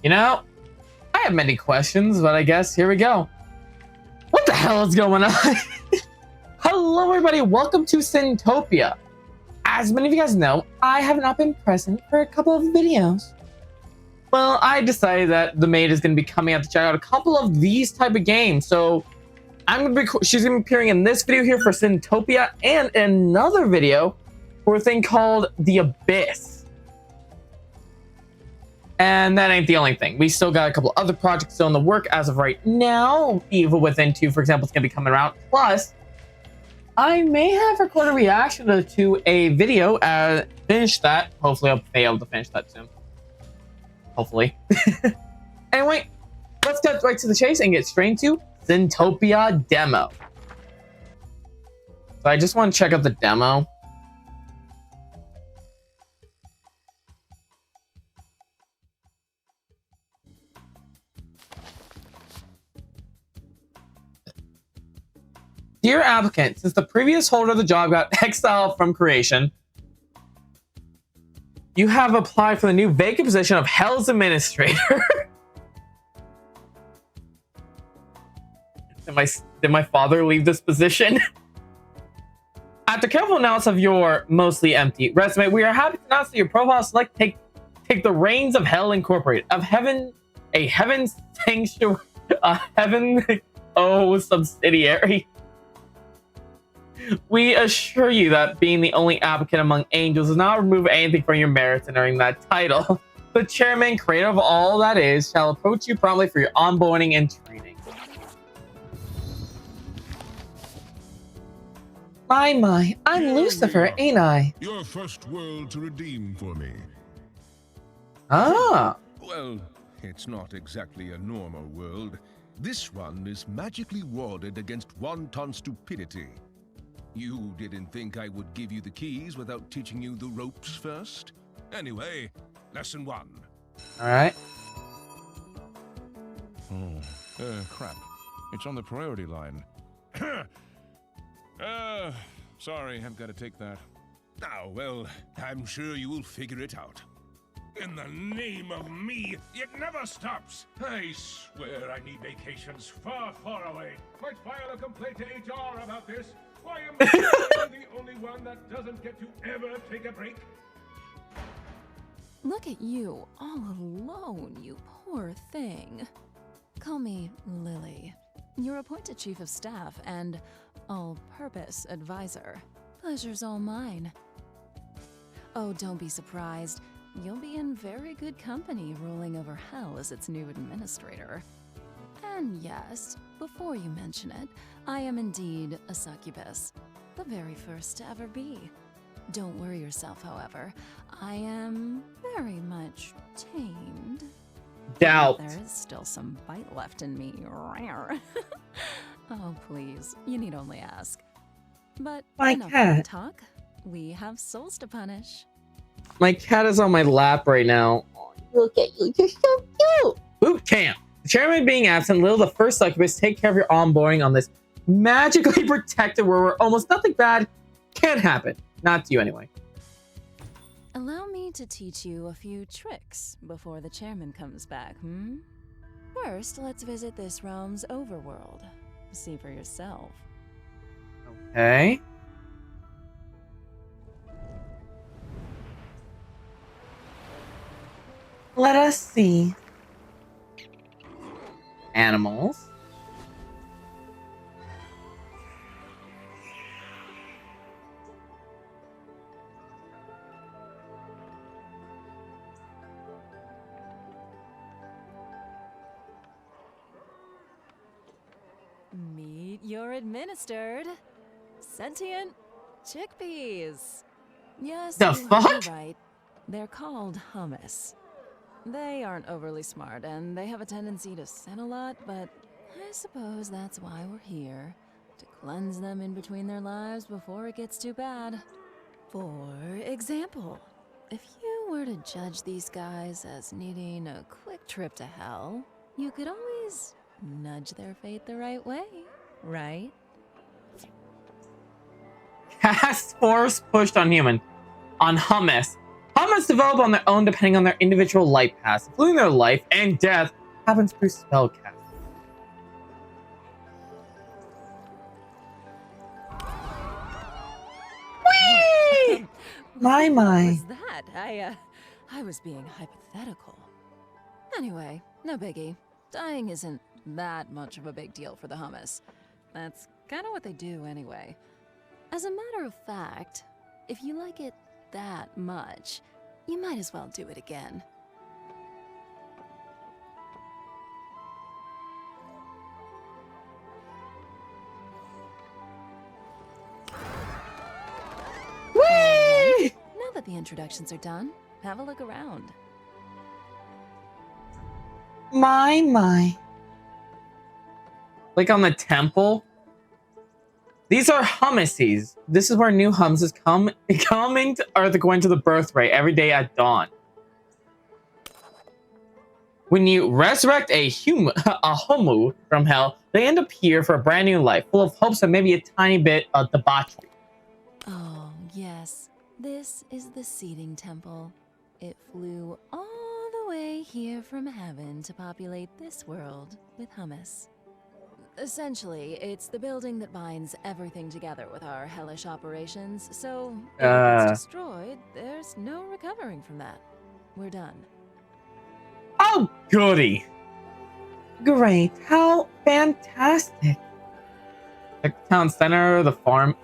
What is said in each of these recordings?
You know, I have many questions, but I guess here we go. What the hell is going on? Hello, everybody. Welcome to Sintopia. As many of you guys know, I have not been present for a couple of videos. Well, I decided that the maid is going to be coming out to check out a couple of these type of games. So she's going to be appearing in this video here for Sintopia and another video for a thing called The Abyss. And that ain't the only thing. We still got a couple other projects still in the work as of right now. Evil Within 2, for example, is going to be coming around. Plus, I may have recorded a reaction to a video finish that. Hopefully, I'll be able to finish that soon. Hopefully. Anyway, let's get right to the chase and get straight into Sintopia demo. So I just want to check out the demo. Dear applicant, since the previous holder of the job got exiled from creation, you have applied for the new vacant position of Hell's Administrator. Did my father leave this position? After careful analysis of your mostly empty resume, we are happy to announce that your profile select take the reins of Hell Incorporated, of a heaven sanctuary, a heaven subsidiary. We assure you that being the only applicant among angels does not remove anything from your merits in earning that title. The chairman, creator of all that is, shall approach you promptly for your onboarding and training. My, I'm Lucifer, ain't I? Your first world to redeem for me. Ah. Well, it's not exactly a normal world. This one is magically warded against wanton stupidity. You didn't think I would give you the keys without teaching you the ropes first? Anyway, lesson 1. Alright. Crap. It's on the priority line. Sorry, I've got to take that. Oh, well, I'm sure you will figure it out. In the name of me, it never stops. I swear I need vacations far, far away. Might file a complaint to HR about this. Why am I the only one that doesn't get to ever take a break? Look at you, all alone, you poor thing. Call me Lily. You're appointed Chief of Staff and all-purpose advisor. Pleasure's all mine. Oh, don't be surprised. You'll be in very good company ruling over Hell as its new administrator. And yes, before you mention it, I am indeed a succubus. The very first to ever be. Don't worry yourself, however. I am very much tamed. Doubt. There is still some bite left in me. Oh, please. You need only ask. But My enough cat. talk. We have souls to punish. My cat is on my lap right now. Look at you, you're so cute. Boot camp. The chairman being absent, Lil, the first succubus, take care of your onboarding on this magically protected world where almost nothing bad can happen. Not to you anyway. Allow me to teach you a few tricks before the chairman comes back, First, let's visit this realm's overworld. See for yourself. Okay. Let us see. Animals. Meet your administered sentient chickpeas. Yes, The you heard me fuck? right. They're called hummus. They aren't overly smart, and they have a tendency to sin a lot, but I suppose that's why we're here. To cleanse them in between their lives before it gets too bad. For example, if you were to judge these guys as needing a quick trip to hell, you could always nudge their fate the right way, right? Cast force pushed on human. On hummus. Hummus develop on their own depending on their individual life paths, including their life and death happens through spellcasting. Whee! My. What was that? I was being hypothetical. Anyway, no biggie. Dying isn't that much of a big deal for the hummus. That's kind of what they do anyway. As a matter of fact, if you like it that much, you might as well do it again. Whee! Now that the introductions are done, have a look around. My. Like on the temple. These are hummuses. This is where new hummuses coming to Earth according to the birth rate every day at dawn. When you resurrect a humu from hell, they end up here for a brand new life, full of hopes and maybe a tiny bit of debauchery. Oh, yes. This is the seeding temple. It flew all the way here from heaven to populate this world with hummus. Essentially, it's the building that binds everything together with our hellish operations, so if it's destroyed, there's no recovering from that. We're done. Oh, goody. Great. How fantastic. The town center, the farm.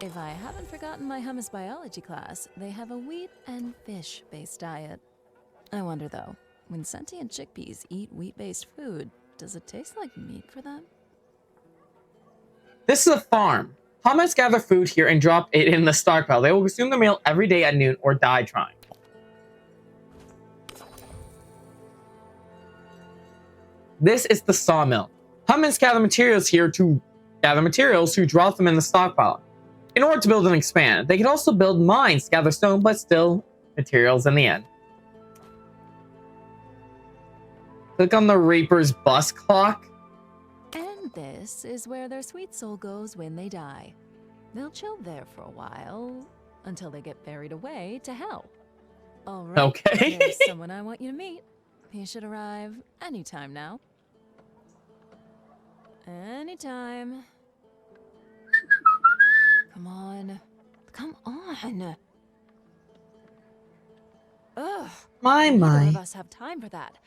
If I haven't forgotten my hummus biology class, they have a wheat and fish-based diet. I wonder though, when sentient chickpeas eat wheat-based food, does it taste like meat for them? This is a farm. Hummus gather food here and drop it in the stockpile. They will consume the meal every day at noon or die trying. This is the sawmill. Hummus gather materials here to drop them in the stockpile. In order to build and expand, they can also build mines to gather stone, but still materials in the end. Click on the Reaper's bus clock. And this is where their sweet soul goes when they die. They'll chill there for a while, until they get buried away to hell. Alright, Okay. there's someone I want you to meet. He should arrive anytime now. Anytime. Come on. Come on. Ugh. Neither of us have time for that.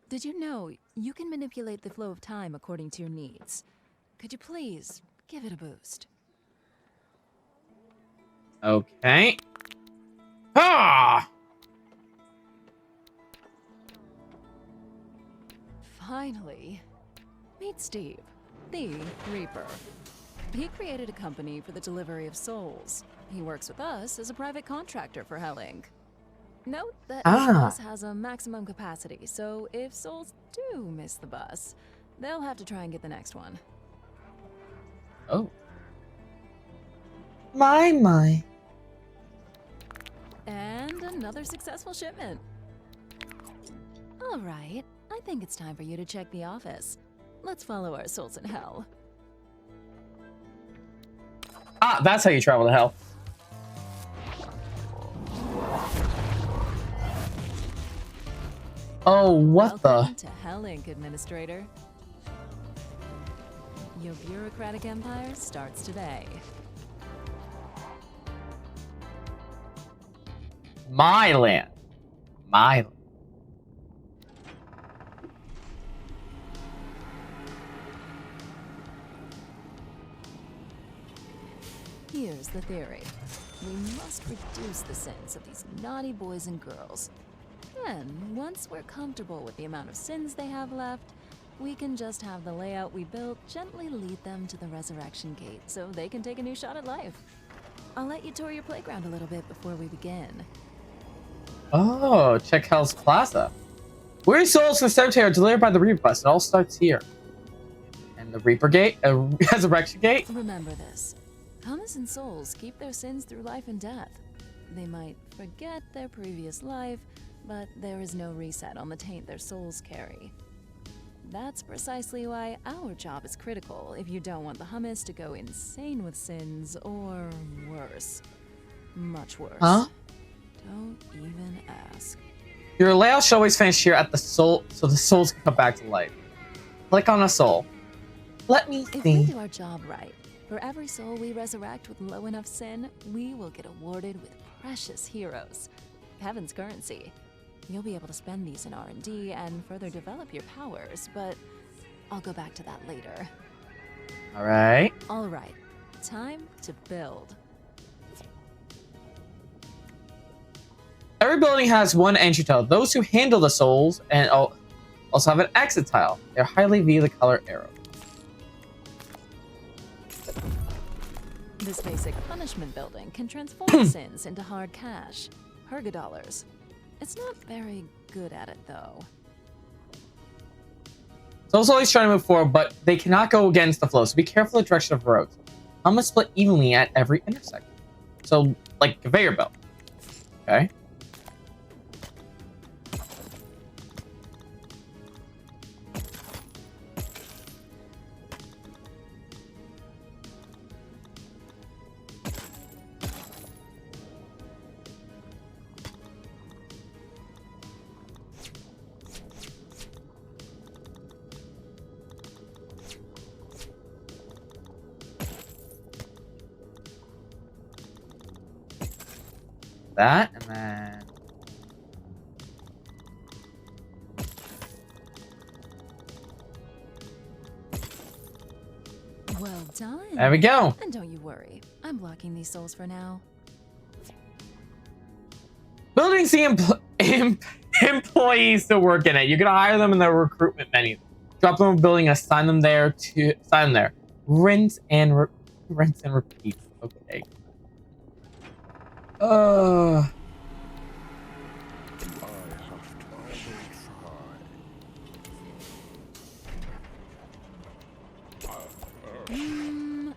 Did you know you can manipulate the flow of time according to your needs? Could you please give it a boost? Okay. Ah! Finally. Meet Steve, the Reaper. He created a company for the delivery of souls. He works with us as a private contractor for Hell Inc. Note that each bus has a maximum capacity, so if souls do miss the bus, they'll have to try and get the next one. Oh. My. And another successful shipment. All right, I think it's time for you to check the office. Let's follow our souls in hell. Ah, that's how you travel to hell. Oh, what Welcome to Hell Inc., Administrator. Your bureaucratic empire starts today. My land. My land. Here's the theory. We must reduce the sins of these naughty boys and girls. Then, once we're comfortable with the amount of sins they have left, we can just have the layout we built gently lead them to the resurrection gate so they can take a new shot at life. I'll let you tour your playground a little bit before we begin. Oh, check Hell's Plaza. Weary souls from Sintopia are delivered by the Reaper bus. It all starts here. And the Reaper Gate, Resurrection Gate. Remember this. Hummus and souls keep their sins through life and death. They might forget their previous life, but there is no reset on the taint their souls carry. that's precisely why our job is critical if you don't want the hummus to go insane with sins or worse. Much worse. Huh? Don't even ask. Your layout should always finish here at the soul, so the souls can come back to life. Click on a soul. Let me If we see. do our job right, for every soul we resurrect with low enough sin, we will get awarded with precious heroes. Heaven's currency. You'll be able to spend these in R&D and further develop your powers, but I'll go back to that later. All right. All right, time to build. Every building has one entry tile. Those who handle the souls and also have an exit tile. They're highly via the color arrow. This basic punishment building can transform sins into hard cash, $dollars. It's not very good at it, though. Souls always trying to move forward, but they cannot go against the flow, so be careful of the direction of roads. I'm gonna split evenly at every intersection. So, like conveyor belt. Okay. That, and then... Well done. There we go. And don't you worry, I'm blocking these souls for now. Buildings see employees to work in it. You can hire them in the recruitment menu. Drop them in a building, assign them there. Rinse and repeat. Okay.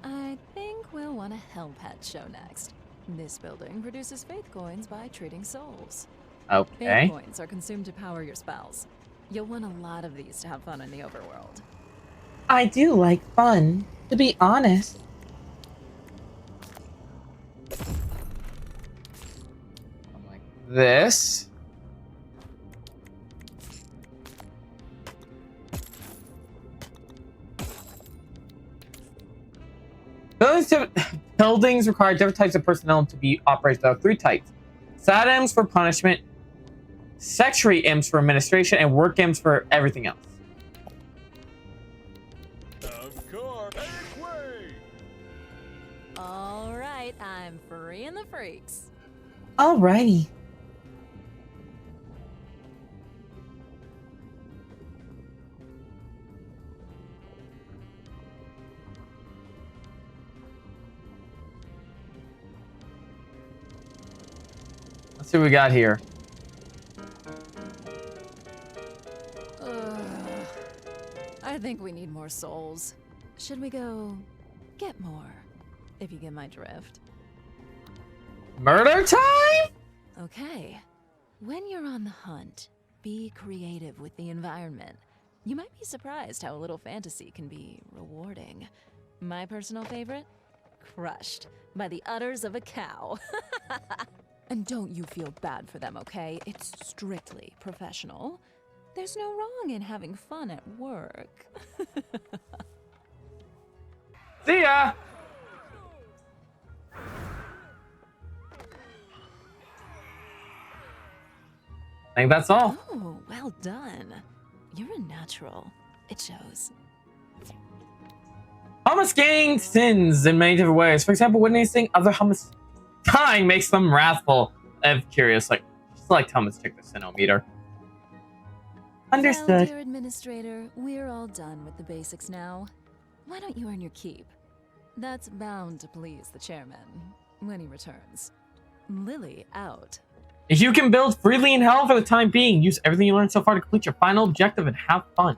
I think we'll want a Hellpet show next. This building produces faith coins by trading souls. Okay. Faith coins are consumed to power your spells. You'll want a lot of these to have fun in the overworld. I do like fun, to be honest. I'm like this. Buildings require different types of personnel to be operated. There are 3 types. Sad imps for punishment, sexuary imps for administration, and work imps for everything else. Of course. Make way! All right, I'm freeing the freaks. Alrighty. Let's see what we got here. I think we need more souls. Should we go get more, if you get my drift? Murder time? Okay. When you're on the hunt, be creative with the environment. You might be surprised how a little fantasy can be rewarding. My personal favorite? Crushed by the udders of a cow. And don't you feel bad for them, okay? It's strictly professional. There's no wrong in having fun at work. See ya! I think that's all. Oh, well done. You're a natural. It shows. Hummus gains sins in many different ways. For example, witnessing other hummus dying makes them wrathful. I'm curious, like, select hummus, check the sinometer. Well, Understood. dear administrator, we're all done with the basics now. Why don't you earn your keep? That's bound to please the chairman when he returns. Lily out. If you can build freely in hell for the time being, use everything you learned so far to complete your final objective and have fun.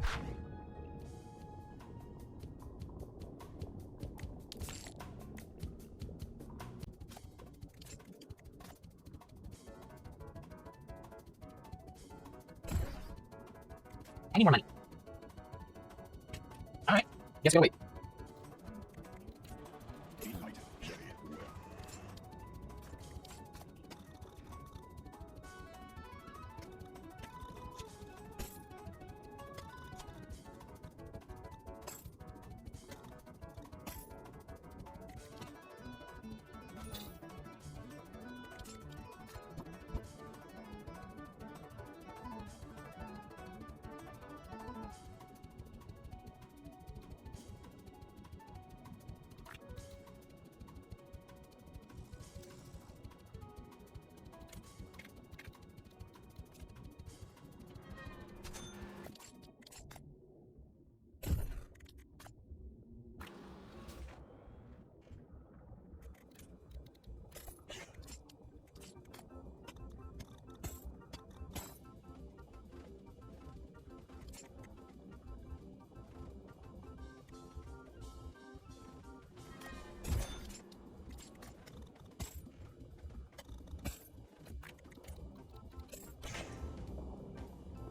I need more money. Yes, go wait.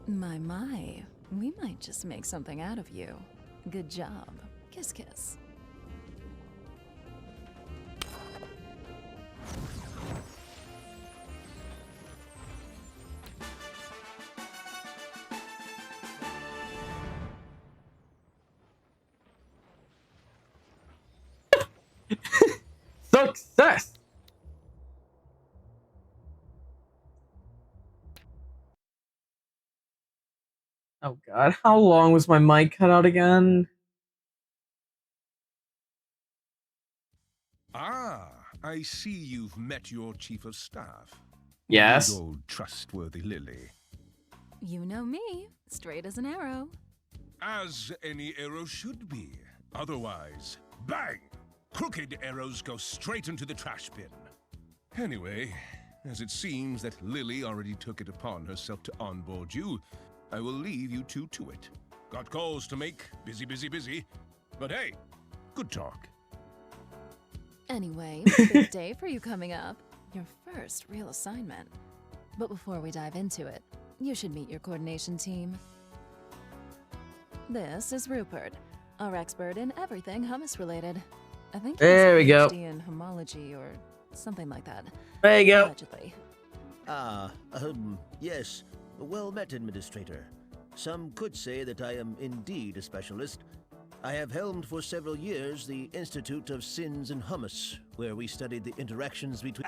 My, we might just make something out of you. Good job. Kiss, kiss. Success! Oh god, how long was my mic cut out again? Ah, I see you've met your chief of staff. Yes. Good old trustworthy Lily. You know me, straight as an arrow. As any arrow should be. Otherwise, bang! Crooked arrows go straight into the trash bin. Anyway, as it seems that Lily already took it upon herself to onboard you, I will leave you two to it. Got calls to make, busy, busy, busy. But hey, good talk. Anyway, big day for you coming up. Your first real assignment. But before we dive into it, you should meet your coordination team. This is Rupert, our expert in everything hummus related. I think he has There a we go. PhD in homology or something like that. There you go. Allegedly. Yes. Well met, Administrator. Some could say that I am indeed a specialist. I have helmed for several years the Institute of Sins and Hummus, where we studied the interactions between...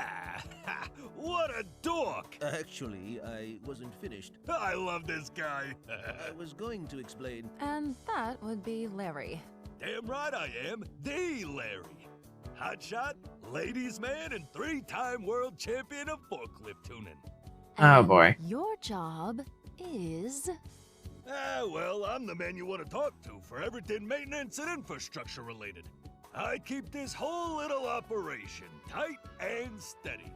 What a dork! Actually, I wasn't finished. I love this guy. I was going to explain... And that would be Larry. Damn right I am, the Larry. Hotshot, ladies man, and 3-time world champion of forklift tuning. Oh And boy. Your job is... Well, I'm the man you want to talk to for everything maintenance and infrastructure related. I keep this whole little operation tight and steady.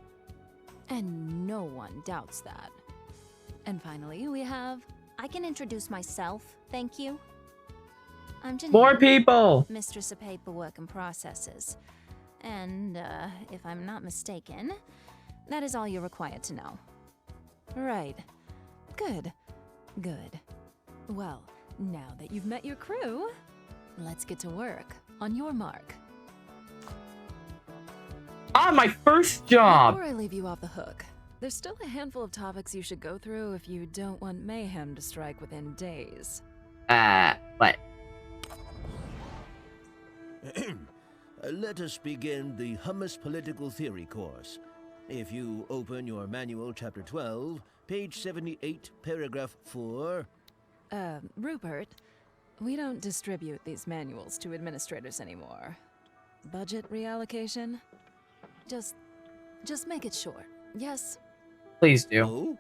And no one doubts that. And finally, we have... I can introduce myself, thank you. I'm Janine, More people! Mistress of Paperwork and Processes. And, if I'm not mistaken, that is all you're required to know. Right. Good. Good. Well, now that you've met your crew, let's get to work. On your mark. Ah, my first job! Before I leave you off the hook, there's still a handful of topics you should go through if you don't want mayhem to strike within days. What? Let us begin the Hummus Political Theory course. If you open your manual, Chapter 12, page 78, paragraph 4... Rupert, we don't distribute these manuals to administrators anymore. Budget reallocation? Just make it short, yes? Please do.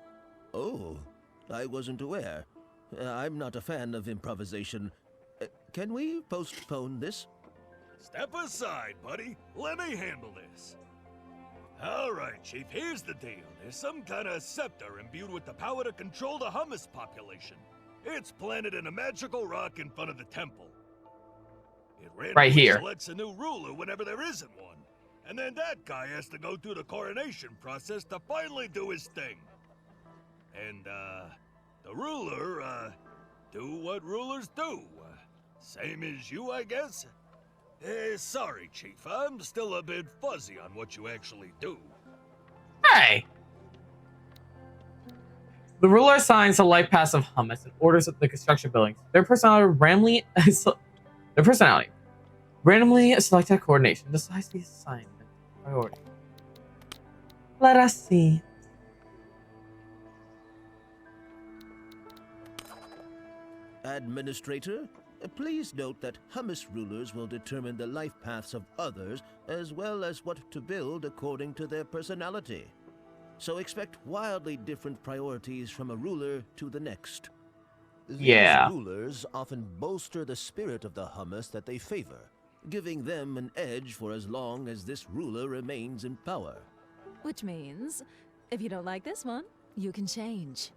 Oh, I wasn't aware. I'm not a fan of improvisation. Can we postpone this? Step aside, buddy. Let me handle this. All right, Chief, here's the deal. There's some kind of scepter imbued with the power to control the hummus population. It's planted in a magical rock in front of the temple. It randomly here. selects a new ruler whenever there isn't one. And then that guy has to go through the coronation process to finally do his thing. And, the ruler, do what rulers do. Same as you, I guess? Sorry, Chief. I'm still a bit fuzzy on what you actually do. Hey! The ruler assigns the life paths of hummus and orders the construction buildings. Their personality randomly selected coordination decides the assignment priority. Let us see. Administrator, please note that hummus rulers will determine the life paths of others as well as what to build according to their personality. So expect wildly different priorities from a ruler to the next. Yeah. These rulers often bolster the spirit of the hummus that they favor, giving them an edge for as long as this ruler remains in power. Which means, if you don't like this one, you can change.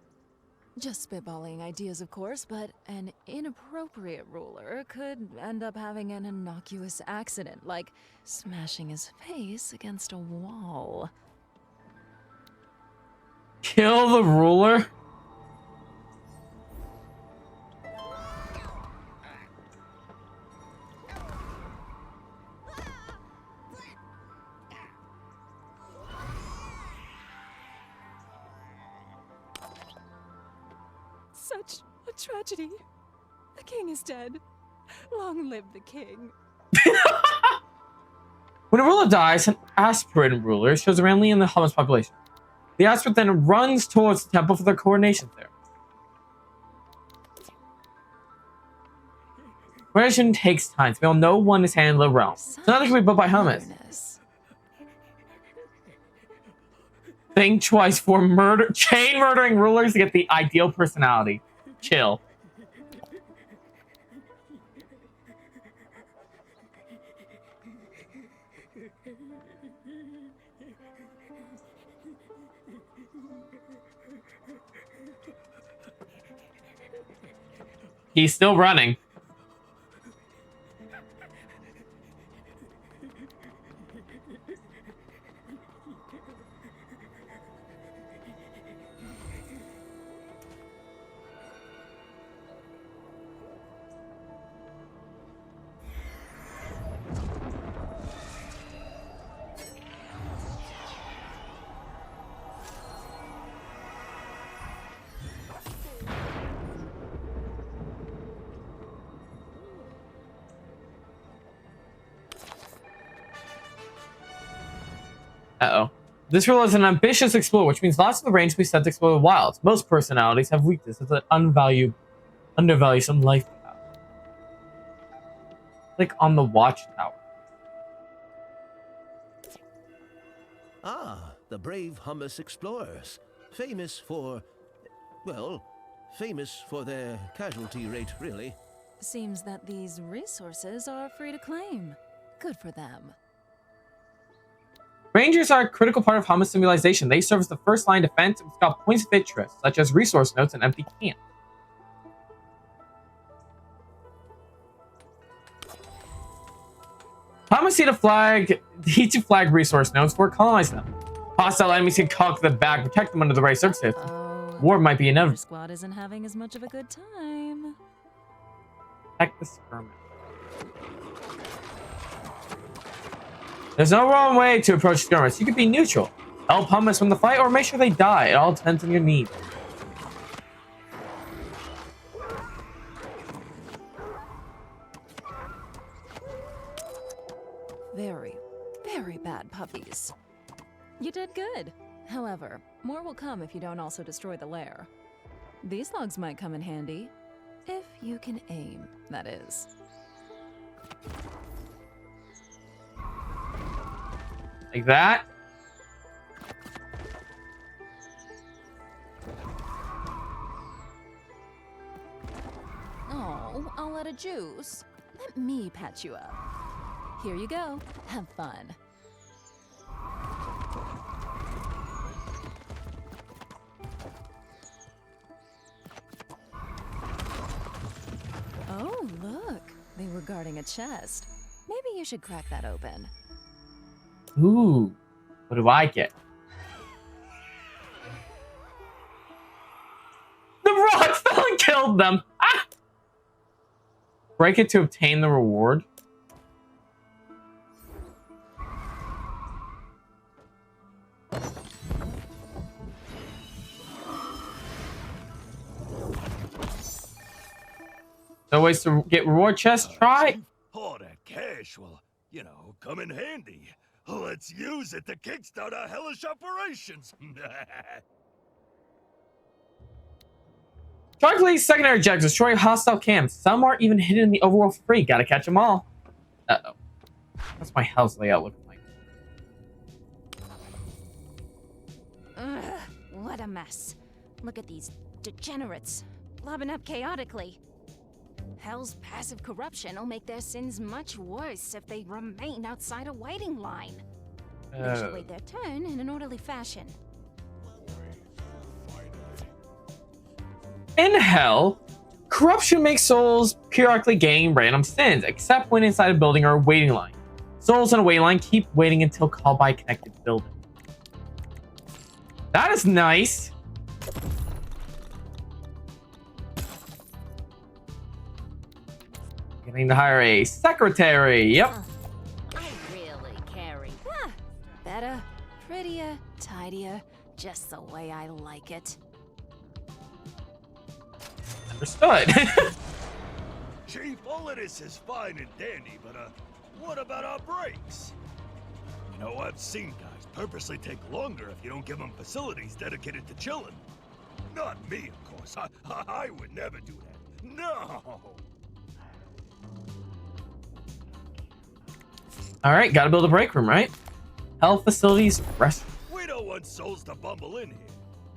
Just spitballing ideas, of course, but an inappropriate ruler could end up having an innocuous accident, like smashing his face against a wall. Kill the ruler? Such a tragedy. The king is dead. Long live the king. When a ruler dies, an aspirant ruler shows randomly in the hummus population. The aspirant then runs towards the temple for their coordination there. Coordination takes time, so we all know one is handling the realm. So nothing can be built by hummus. Think twice for chain murdering rulers to get the ideal personality. Chill. He's still running. Uh-oh. This ruler is an ambitious explorer, which means lots of the range will be set to explore the wilds. Most personalities have weaknesses that undervalue some life path. Like on the watchtower. Ah, the brave hummus explorers. Famous for their casualty rate, really. Seems that these resources are free to claim. Good for them. Rangers are a critical part of hummus civilization. They serve as the first line defense and scout points of interest, such as resource notes and empty camps. Hummus need to flag resource notes before colonizing them. Hostile enemies can conquer the bag, protect them under the right circumstances. War might be inevitable. Your squad isn't having as much of a good time. Protect the skirmish. There's no wrong way to approach skirmish. You could be neutral. Help hummus win the fight or make sure they die. It all depends on your needs. Very, very bad puppies. You did good. However, more will come if you don't also destroy the lair. These logs might come in handy. If you can aim, that is. Like that. Oh, all out of juice. Let me patch you up. Here you go. Have fun. Oh, look. They were guarding a chest. Maybe you should crack that open. Ooh. What do I get? The rock fell and killed them. Ah! break it to obtain the reward. No ways to get reward chest. Try. Chief, all that cash will, you know, come in handy. Let's use it to kickstart our hellish operations. Try complete secondary objectives. Destroy hostile camps. Some are even hidden in the overworld for free. Gotta catch them all. Uh-oh. What's my house layout looking like? Ugh, what a mess. Look at these degenerates, lobbing up chaotically. Hell's passive corruption will make their sins much worse if they remain outside a waiting line. They should wait their turn in an orderly fashion. In hell, corruption makes souls periodically gain random sins, except when inside a building or a waiting line. Souls in a waiting line keep waiting until called by a connected building. That is nice. Getting to hire a secretary. Yep. I really carry. Better, prettier, tidier, just the way I like it. Understood. Chief, all of this is fine and dandy, but what about our breaks? You know, I've seen guys purposely take longer if you don't give them facilities dedicated to chilling. Not me, of course. I would never do that. No! All right, gotta build a break room, right? Health facilities, rest. We don't want souls to bumble in here.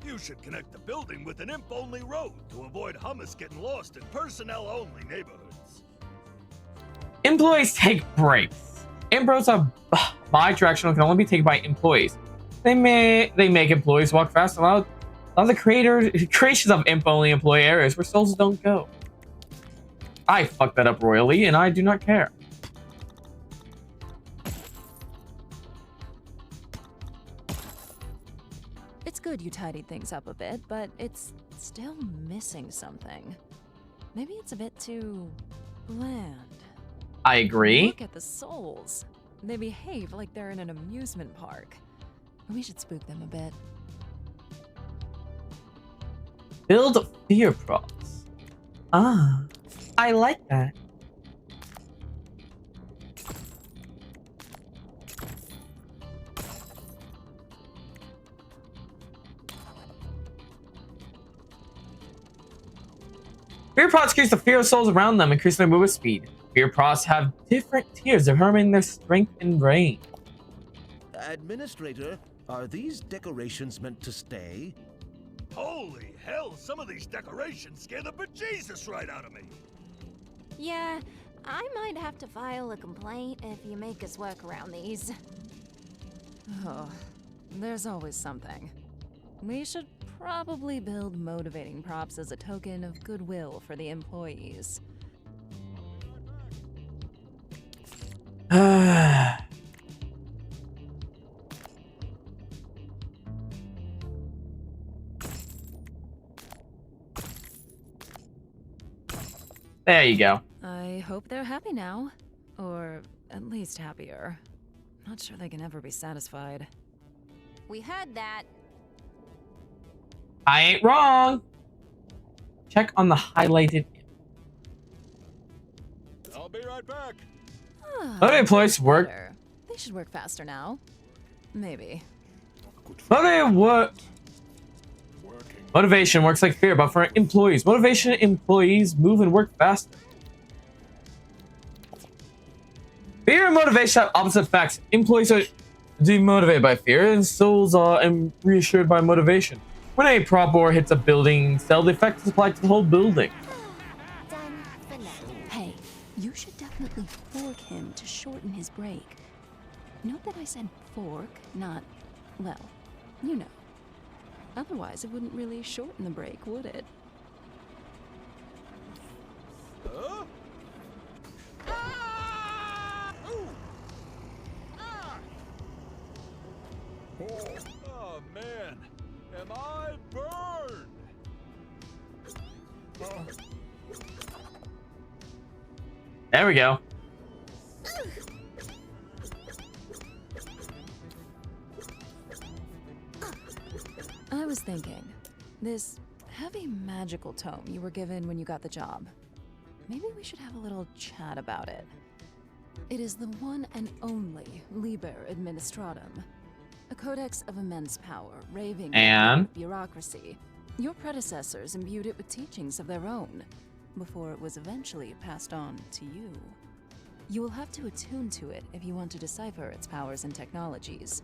You should connect the building with an imp-only road to avoid hummus getting lost in personnel-only neighborhoods. Employees take breaks. Impros are bi-directional and can only be taken by employees. They make employees walk fast and allow the creations of imp-only employee areas where souls don't go. I fucked that up royally, and I do not care. It's good you tidied things up a bit, but it's still missing something. Maybe it's a bit too bland. I agree. Look at the souls. They behave like they're in an amusement park. We should spook them a bit. Build fear props. Ah, I like that. Fear props increase the fear of souls around them, increasing their movement speed. Fear props have different tiers, determining their strength and range. Administrator, are these decorations meant to stay? Holy hell, some of these decorations scare the bejesus right out of me. Yeah, I might have to file a complaint if you make us work around these. Oh, there's always something. We should probably build motivating props as a token of goodwill for the employees. There you go. I hope they're happy now. Or at least happier. Not sure they can ever be satisfied. We heard that. I ain't wrong. Check on the highlighted. I'll be right back. Other employees work. Better. They should work faster now. Maybe. Motivation works like fear, but for employees. Motivation employees move and work faster. Fear and motivation have opposite effects. Employees are demotivated by fear, and souls are reassured by motivation. When a prop or hits a building cell, the effect is applied to the whole building. Hey, you should definitely fork him to shorten his break. Note that I said fork, not, well, you know. Otherwise, it wouldn't really shorten the break, would it? Huh? Ah! Ooh! Ah! Oh man, am I burned? There we go. I was thinking, this heavy magical tome you were given when you got the job. Maybe we should have a little chat about it. It is the one and only Liber Administratum, a codex of immense power, raving And? about bureaucracy. Your predecessors imbued it with teachings of their own, before it was eventually passed on to you. You will have to attune to it if you want to decipher its powers and technologies.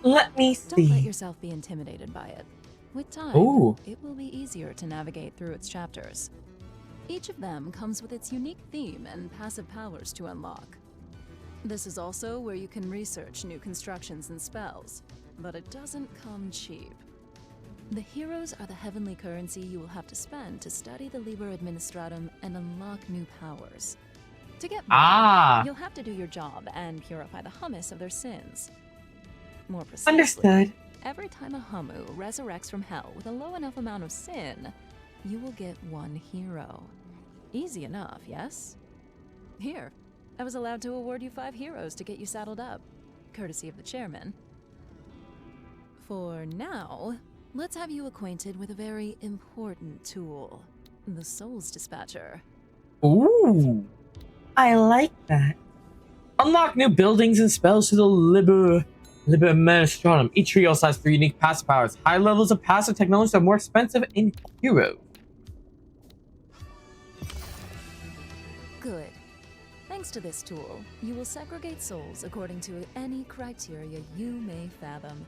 Let me Don't let see. yourself be intimidated by it. With time, Ooh. it will be easier to navigate through its chapters. Each of them comes with its unique theme and passive powers to unlock. This is also where you can research new constructions and spells, but it doesn't come cheap. The heroes are the heavenly currency you will have to spend to study the Liber Administratum and unlock new powers. To get more, you'll have to do your job and purify the hummus of their sins. More precisely, Understood. every time a Hummu resurrects from hell with a low enough amount of sin, you will get one hero. Easy enough, yes? Here, I was allowed to award you 5 heroes to get you saddled up, courtesy of the chairman. For now, let's have you acquainted with a very important tool, the Souls Dispatcher. Ooh. I like that. Unlock new buildings and spells to the Liber Administratum. Each trio also has 3 unique passive powers. High levels of passive technologies are more expensive in heroes. Good. Thanks to this tool, you will segregate souls according to any criteria you may fathom.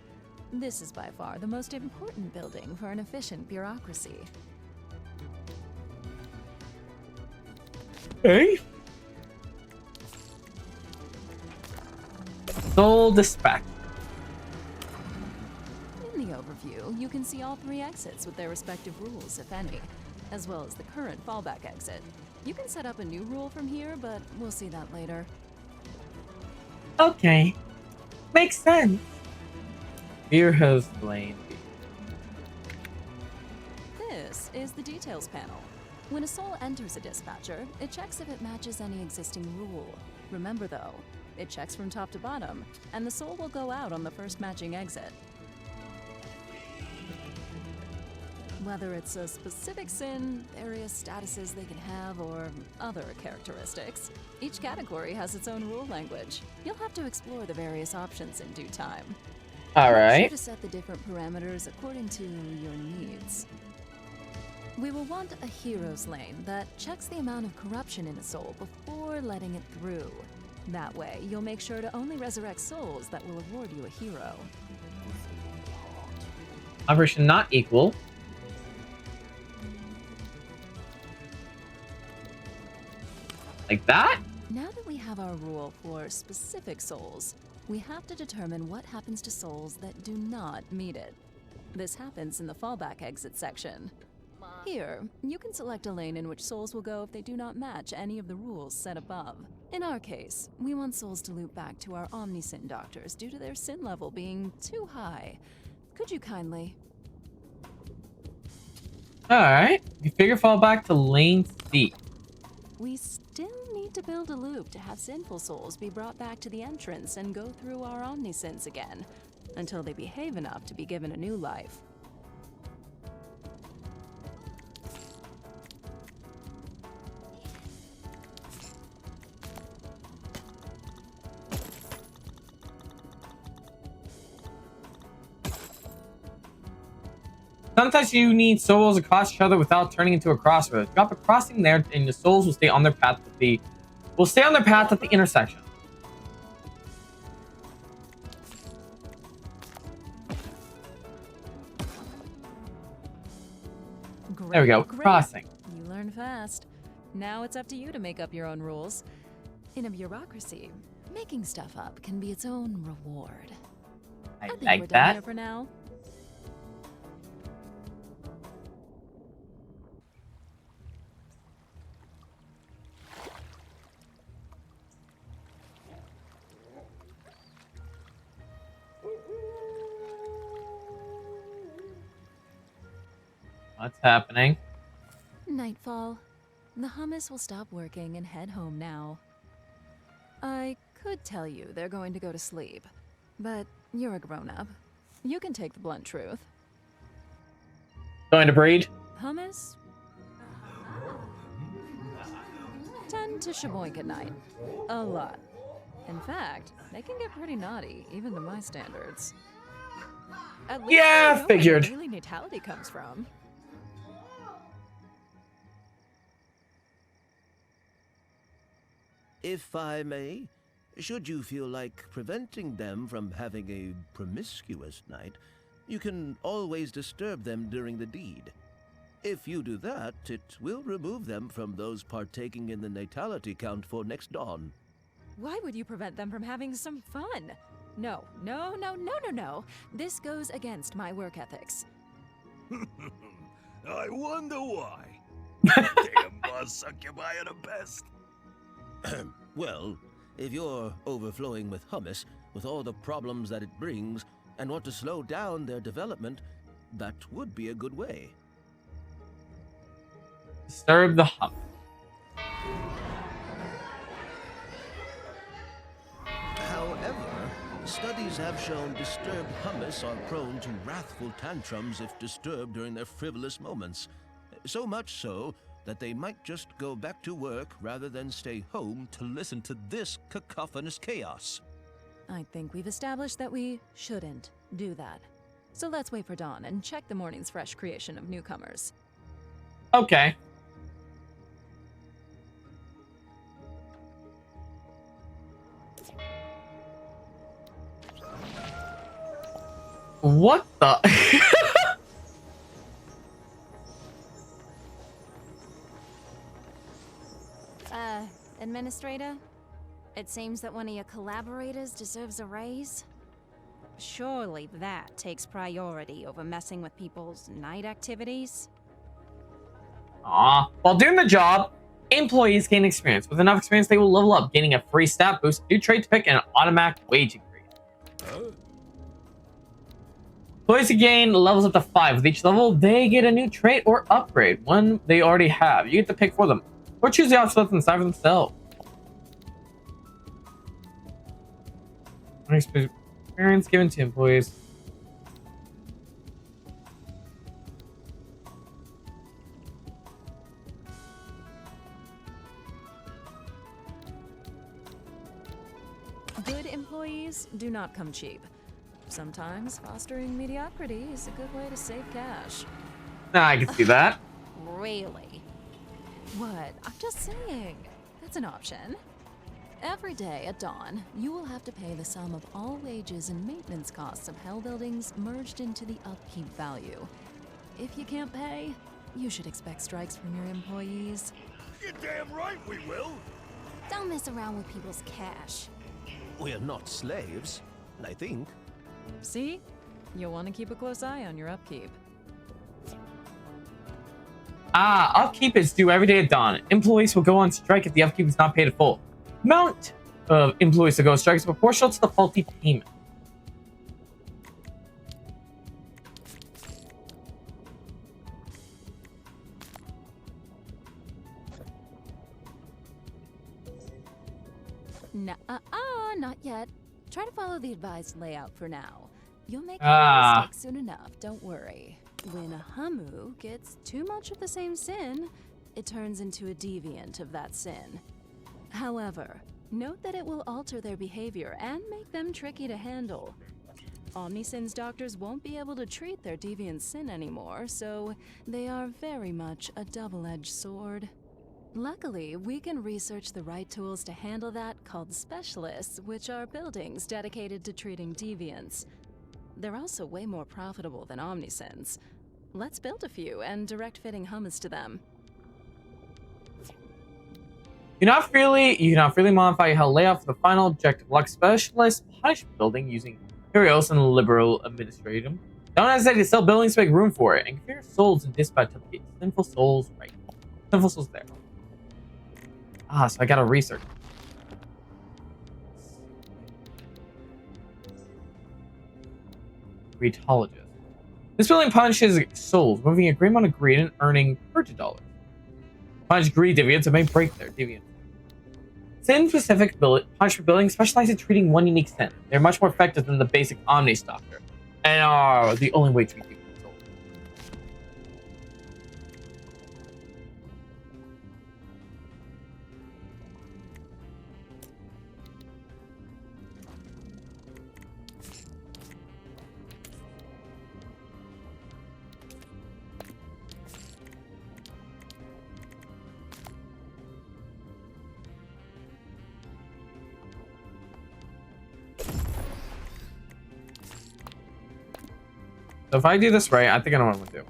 This is by far the most important building for an efficient bureaucracy. Hey? Soul Dispatch. In the overview, you can see all 3 exits with their respective rules, if any, as well as the current fallback exit. You can set up a new rule from here, but we'll see that later. Okay. Makes sense. Heroes Lane. This is the details panel. When a soul enters a dispatcher, it checks if it matches any existing rule. Remember though, it checks from top to bottom, and the soul will go out on the first matching exit. Whether it's a specific sin, various statuses they can have, or other characteristics, each category has its own rule language. You'll have to explore the various options in due time. Make sure Alright. to set the different parameters according to your needs. We will want a hero's lane that checks the amount of corruption in a soul before letting it through. That way, you'll make sure to only resurrect souls that will award you a hero. Operation not equal. Like that? Now that we have our rule for specific souls, we have to determine what happens to souls that do not meet it. This happens in the fallback exit section. Here, you can select a lane in which souls will go if they do not match any of the rules set above. In our case, we want souls to loop back to our Omnisin doctors due to their sin level being too high. Could you kindly? Alright. You figure fall back to lane C. We still need to build a loop to have sinful souls be brought back to the entrance and go through our Omnisins again, until they behave enough to be given a new life. Sometimes you need souls across each other without turning into a crossroads. Drop a crossing there, and the souls will stay on their path at the intersection. There we go. Great. Crossing. You learn fast. Now it's up to you to make up your own rules. In a bureaucracy, making stuff up can be its own reward. I think we're like done that. here for now. What's happening? Nightfall. The hummus will stop working and head home now. I could tell you they're going to go to sleep, but you're a grown-up. You can take the blunt truth. Going to breed? Hummus tend to shaboink at night. A lot. In fact, they can get pretty naughty, even to my standards. At least Yeah, I know figured. where daily natality comes from. If I may, should you feel like preventing them from having a promiscuous night, you can always disturb them during the deed. If you do that, it will remove them from those partaking in the natality count for next dawn. Why would you prevent them from having some fun? No. This goes against my work ethics. I wonder why. Damn boss succubi are the best. Well, if you're overflowing with hummus, with all the problems that it brings, and want to slow down their development, that would be a good way. Disturb the hum. However, studies have shown disturbed hummus are prone to wrathful tantrums if disturbed during their frivolous moments. So much so that they might just go back to work rather than stay home to listen to this cacophonous chaos. I think we've established that we shouldn't do that. So let's wait for dawn and check the morning's fresh creation of newcomers. Okay. What the? Administrator? It seems that one of your collaborators deserves a raise? Surely that takes priority over messing with people's night activities? While doing the job, employees gain experience. With enough experience, they will level up, gaining a free stat boost, new trait to pick, and an automatic wage increase. Employees gain levels up to 5. With each level, they get a new trait or upgrade, one they already have. You get to pick for them, or choose the option to let them decide for themselves. Experience given to employees. Good employees do not come cheap. Sometimes fostering mediocrity is a good way to save cash. I can see that. Really? What? I'm just saying. That's an option. Every day at dawn, you will have to pay the sum of all wages and maintenance costs of Hell buildings merged into the upkeep value. If you can't pay, you should expect strikes from your employees. You're damn right we will. Don't mess around with people's cash. We're not slaves, I think. See? You'll want to keep a close eye on your upkeep. Upkeep is due every day at dawn. Employees will go on strike if the upkeep is not paid in full. Amount of employees to go on strike is proportional to the faulty payment. Not yet. Try to follow the advised layout for now. You'll make a mistake soon enough, don't worry. When a Hamu gets too much of the same sin, it turns into a deviant of that sin. However, note that it will alter their behavior and make them tricky to handle. Omnisin's doctors won't be able to treat their deviant sin anymore, so they are very much a double-edged sword. Luckily, we can research the right tools to handle that called specialists, which are buildings dedicated to treating deviants. They're also way more profitable than Omnisins. Let's build a few and direct fitting hummus to them. You cannot freely modify your hell layout for the final objective. Like specialist punishment building using Curios and liberal administratum. Don't hesitate to sell buildings to make room for it, and configure souls and dispatch to get sinful souls right. Sinful souls there. So I gotta research. Retologist. This building punishes souls, moving a great amount of greed and earning $30. Punish greed deviants and may break their deviants. Sin-specific punishment buildings specialize in treating one unique sin. They're much more effective than the basic Omni Stalker, and are the only way to treat people with souls. So if I do this right, I think I know what I'm gonna do.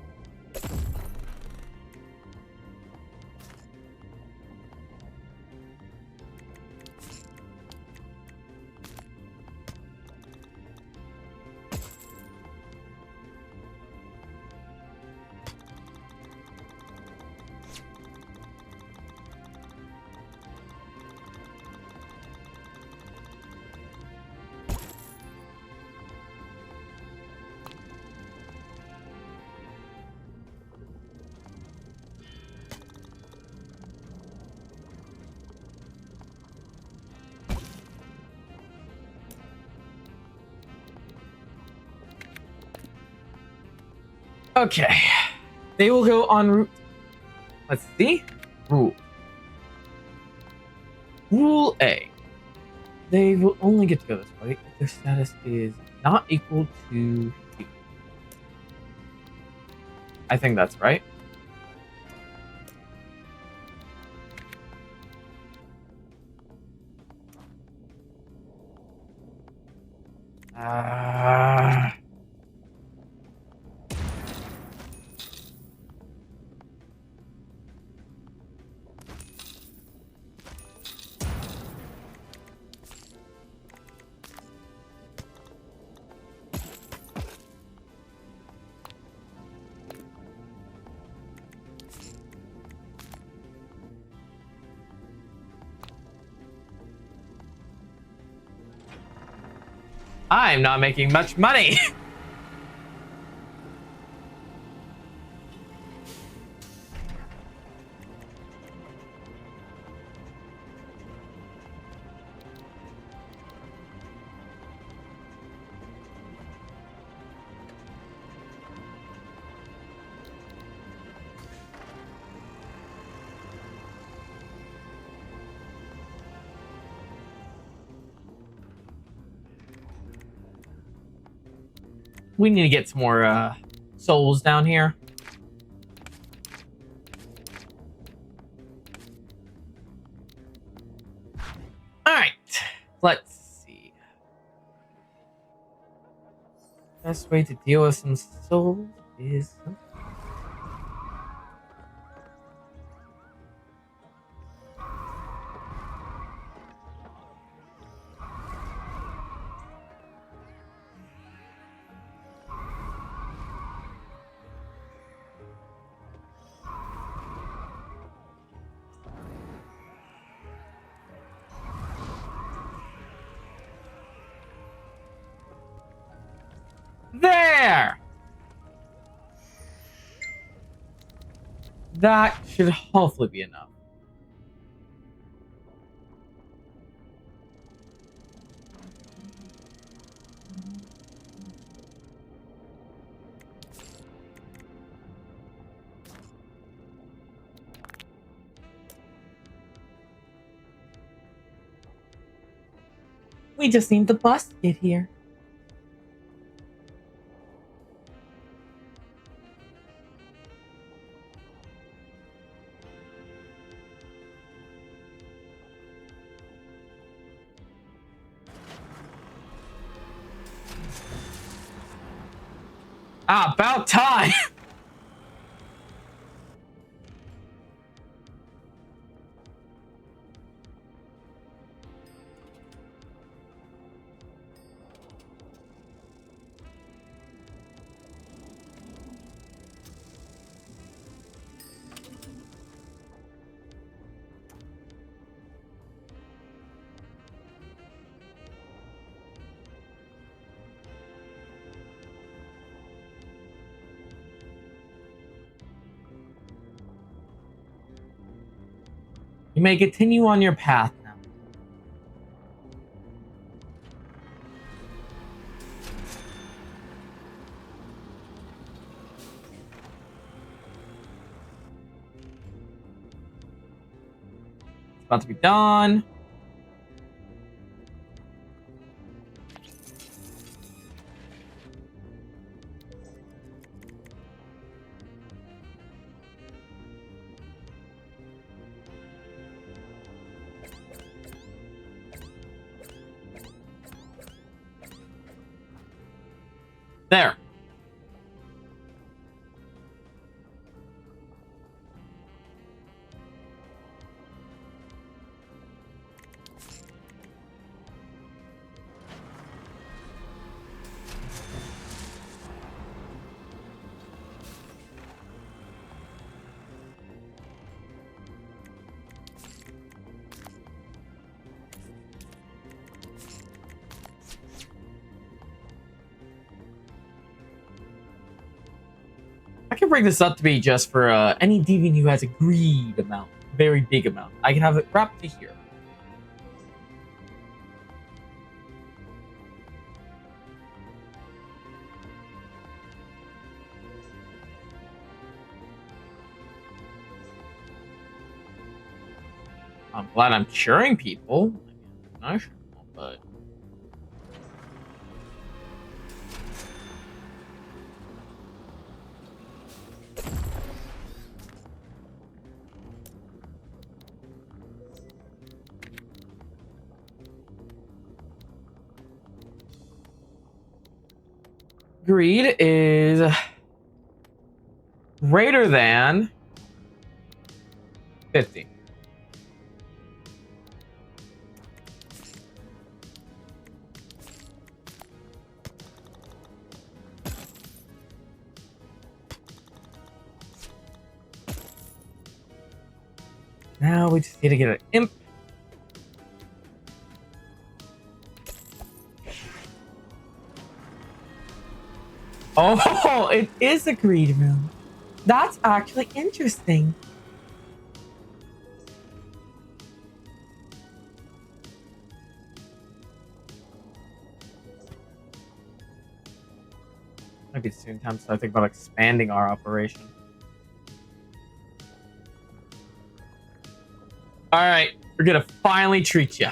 Okay. They will go on route. Let's see. Rule. Rule A. They will only get to go this way if their status is not equal to 2. I think that's right. I'm not making much money. We need to get some more souls down here. All right, let's see. Best way to deal with some souls is there. That should hopefully be enough. We just need the bus to get here. Ah, about time. You may continue on your path now. It's about to be done. There. I can bring this up to be just for any deviant who has a greed amount, very big amount. I can have it wrapped to here. I'm glad I'm curing people. I mean, but greed is greater than 50. Now we just need to get an imp. Oh, it is a greed room. That's actually interesting. Might be soon time to start thinking about expanding our operation. All right, we're gonna finally treat you.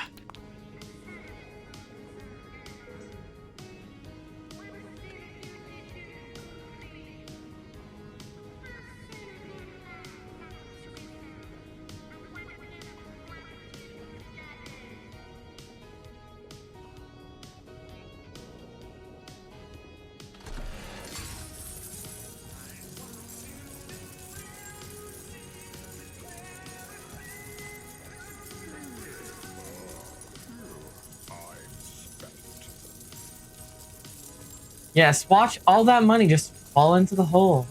Yes, watch all that money just fall into the hole.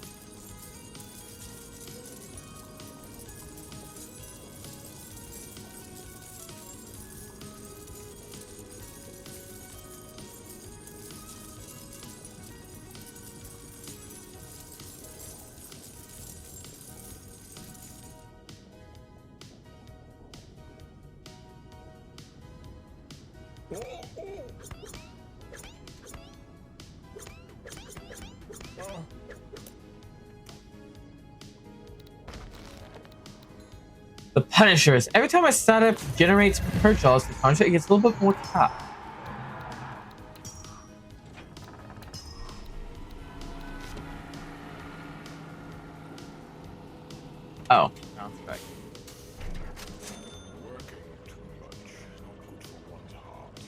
The Punishers. Every time I set up generates purchase, the Punisher it gets a little bit more cap. Oh, no, that's right. Working too much is not good for one's heart.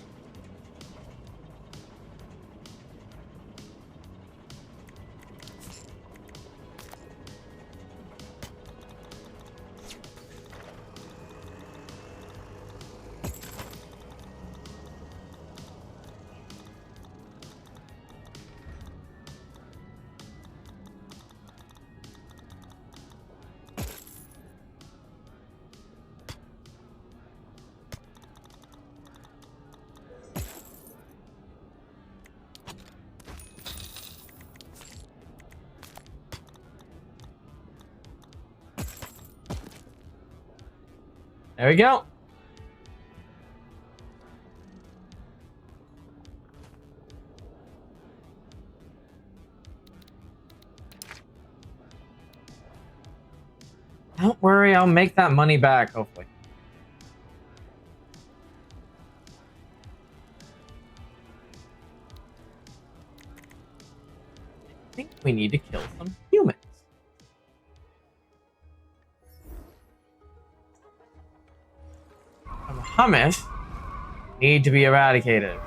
There we go. Don't worry, I'll make that money back, hopefully. I think we need to kill some humans. Some hummus need to be eradicated.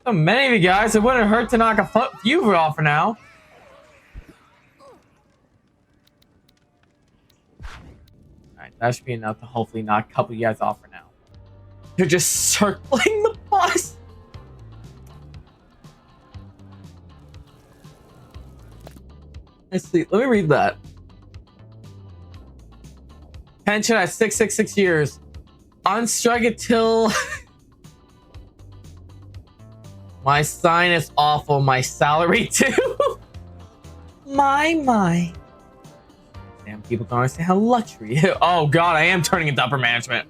So many of you guys, it wouldn't hurt to knock a few off for now. Alright, that should be enough to hopefully knock a couple of you guys off for now. You're just circling the bus. Let's see. Let me read that. Pension at 666 years. On strike until... My sign is awful. My salary too. My. Damn, people don't understand how luxury. Oh god, I am turning into upper management.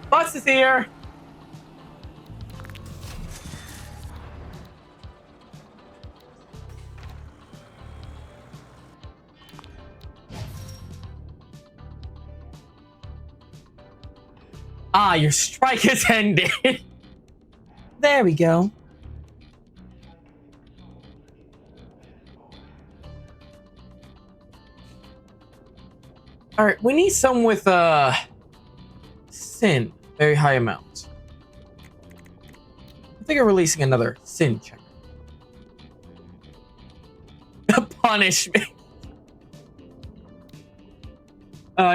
Bus is here. Ah, your strike is ended. There we go. All right, we need someone with sin, very high amount. I think I'm releasing another sin check. Punishment.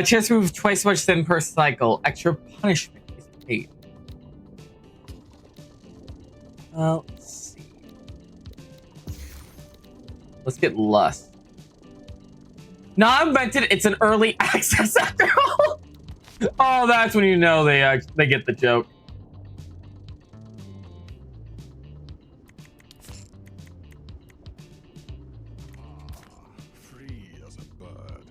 Chance to move twice as much sin per cycle. Extra punishment is paid. Well, let's see. Let's get lust. Not invented. It's an early access after all. Oh, that's when you know they get the joke. Free as a bird.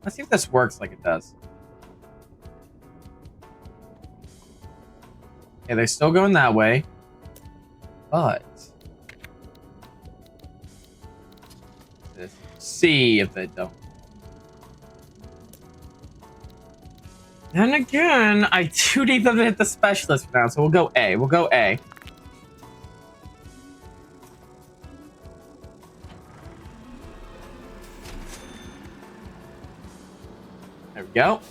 Let's see if this works like it does. Okay, they're still going that way. But... let's see if they don't. Then again, I do need them to hit the specialist for now, so we'll go A. We'll go A. There we go.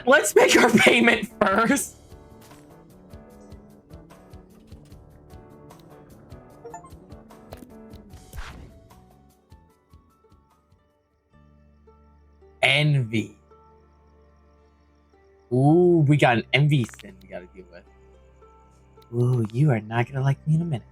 Let's make our payment first. Envy. Ooh, we got an envy sin we gotta deal with. Ooh, you are not gonna like me in a minute.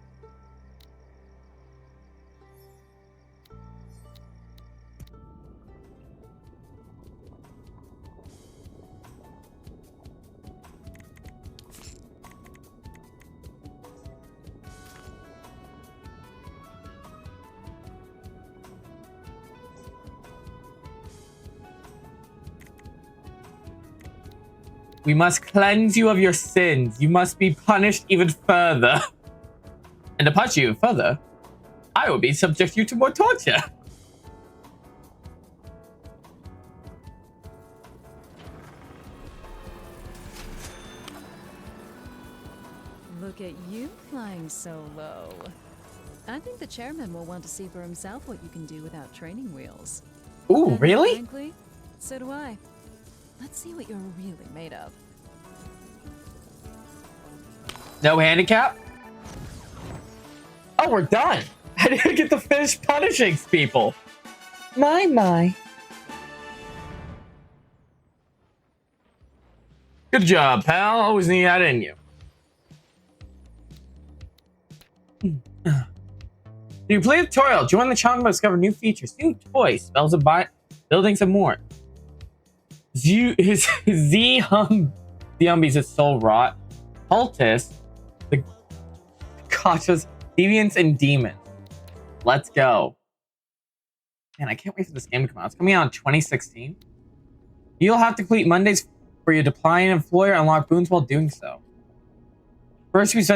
We must cleanse you of your sins. You must be punished even further. And to punish you even further, I will be subject you to more torture. Look at you flying so low. I think the chairman will want to see for himself what you can do without training wheels. Ooh, And really? frankly, so do I. Let's see what you're really made of. No handicap? Oh, we're done. I didn't get to finish punishing people. My. Good job, pal. Always knew that in you. You play the tutorial. Join the challenge to discover new features, new toys, spells of buildings, and more. Zombies is soul rot. Cultists, the Gotchas, deviants, and demons. Let's go. Man, I can't wait for this game to come out. It's coming out in 2016. You'll have to complete Mondays for your deploy and employer and unlock boons while doing so. First, you'll be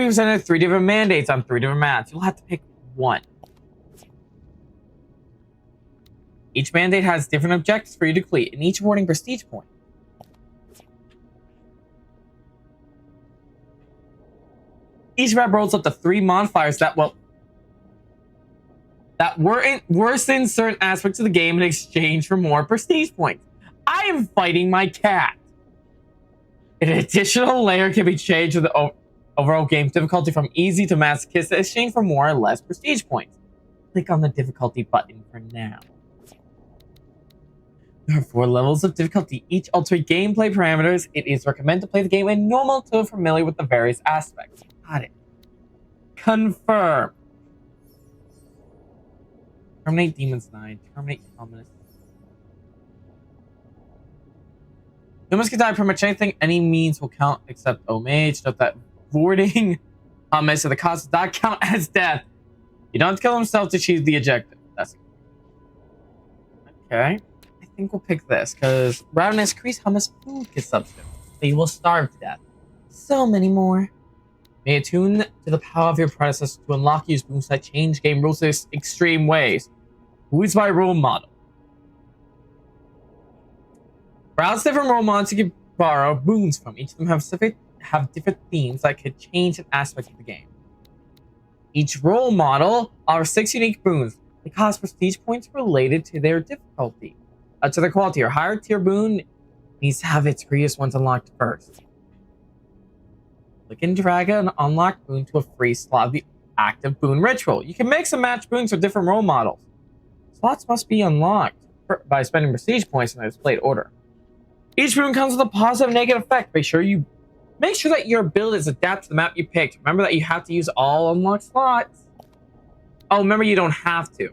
presented with 3 different mandates on 3 different maps. You'll have to pick one. Each mandate has different objectives for you to complete, and each awarding prestige point. Each map rolls up to 3 modifiers that worsen certain aspects of the game in exchange for more prestige points. I am fighting my cat. An additional layer can be changed with the overall game difficulty from easy to masochist in exchange for more or less prestige points. Click on the difficulty button for now. There are 4 levels of difficulty, each altering gameplay parameters. It is recommended to play the game in normal to familiar with the various aspects. Got it. Confirm. Terminate Demon's 9. Terminate Ominous. Humans can die pretty much anything. Any means will count except Omage. Note that voiding Hummus or the cost does not count as death. You don't have to kill himself to achieve the objective. That's okay. I think we'll pick this because ravenous increase Hummus food consumption. So you will starve to death. So many more. May attune to the power of your predecessor to unlock use boosts that change game rules in extreme ways. Who is my role model? Browse different role models you can borrow boons from. Each of them have different themes that could change an aspect of the game. Each role model offers 6 unique boons. They cost prestige points related to their difficulty. To their quality, your higher tier boon needs to have its greatest ones unlocked first. Click and drag an unlocked boon to a free slot of the active boon ritual. You can mix and match boons with different role models. Slots must be unlocked by spending prestige points in the displayed order. Each boon comes with a positive and negative effect. Make sure that your abilities adapt to the map you picked. Remember that you have to use all unlocked slots. Oh, remember you don't have to.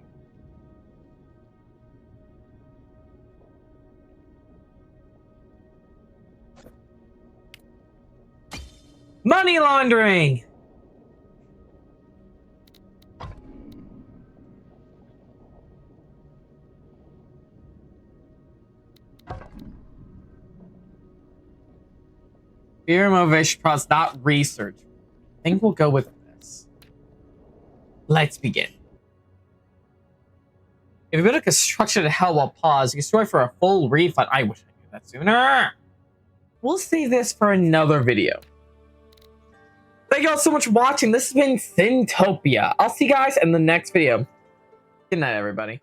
Money laundering! Fear motivation process, not research. I think we'll go with this. Let's begin. If you build a construction to hell while pause, you can store it for a full refund. I wish I knew that sooner. We'll save this for another video. Thank you all so much for watching. This has been Sintopia. I'll see you guys in the next video. Good night, everybody.